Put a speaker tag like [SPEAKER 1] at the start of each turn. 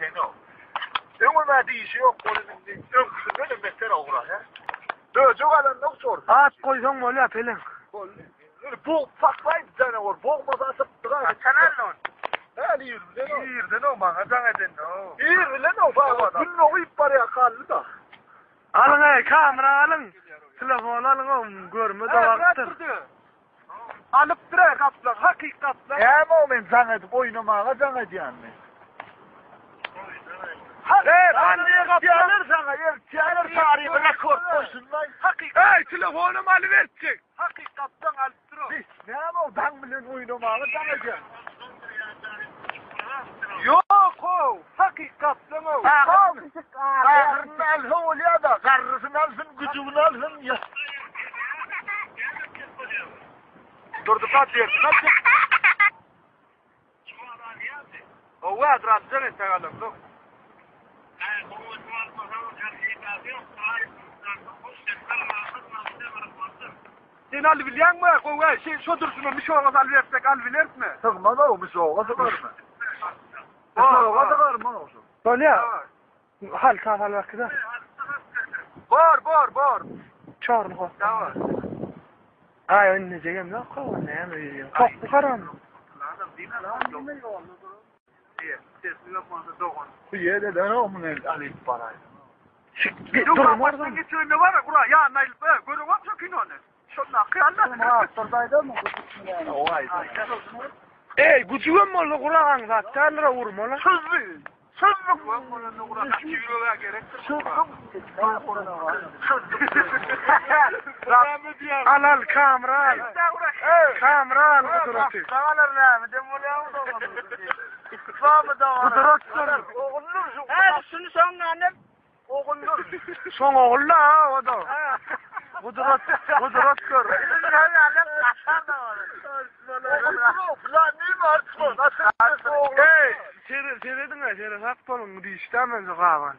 [SPEAKER 1] sen o. Ömürme deyişi yok kolunun. Ömürme mesela uğra ya. Çok adam yok sordu.
[SPEAKER 2] At koysan böyle apelin.
[SPEAKER 1] Bu patlayıp canavar. Boğmasa asıp
[SPEAKER 3] Kanalon.
[SPEAKER 1] Hadi yürü lan o.
[SPEAKER 3] Yirden o bana zaneden o.
[SPEAKER 1] Yürü lan o falan. Günün okuyup paraya kaldı da.
[SPEAKER 2] Alın ey kamera alın. Telefon alın oğlum görme de vaktır.
[SPEAKER 3] Alıp durar kaplan. Hakikatla.
[SPEAKER 1] Ama ben sana edip oynamaya sana ediyorum ben.
[SPEAKER 3] Ben de kaplan.
[SPEAKER 1] Sana yertiyanır tarihi rekor koysun lan.
[SPEAKER 3] Hey telefonumu alıverecek. Hakikattan alıp durar.
[SPEAKER 1] Ne ama ben bilen oynamaya sana ediyorum.
[SPEAKER 3] Yok o. Hakikattan o.
[SPEAKER 1] Ağrını alsın oluyor da. Karrısını alsın, gücünü alsın ya.
[SPEAKER 3] Durdu kaç yer. Kaç yer. O var razı tagalım. Dur. Sen albilen mi? Koy şey şu dursun bir şey olmaz alversek alviler mi?
[SPEAKER 1] Sıkma da o bir soğuğa sıkar mı? Bir soğuğa sıkar mı olsun?
[SPEAKER 2] Böyle ya. Hal hal vakti.
[SPEAKER 3] Bor.
[SPEAKER 2] Çağırın koy.
[SPEAKER 3] Tamam.
[SPEAKER 2] Ay önüne çekeyim yok koy ne yapayım. Çok bu karan.
[SPEAKER 1] Bu yerde de ne olmun alayım parayı.
[SPEAKER 2] Durma oradan.
[SPEAKER 3] Geçiyor ne var ya bura ya Nail be görüyor musun ki onu? Şundan kıyarlar.
[SPEAKER 1] Sordaydı mı? O ay.
[SPEAKER 2] Ey gücüğüm mü oldu kurağın zaten lira vurma lan.
[SPEAKER 3] Sızlı. Ben bunu uğraşıp çeviriyorlar gerektir.
[SPEAKER 2] Al kamera al. Kamera al Kudret'i.
[SPEAKER 1] Sağlar ne mi? Demoliyor mu da onu? Kıvamı da var.
[SPEAKER 2] Kudret sor.
[SPEAKER 1] Oğlum
[SPEAKER 3] Şunu sonra annem.
[SPEAKER 1] oğlum.
[SPEAKER 2] Son oğul la o da. Kudret gör. Hey, seyredin ya seyret hak bolun diye istemez o kavan.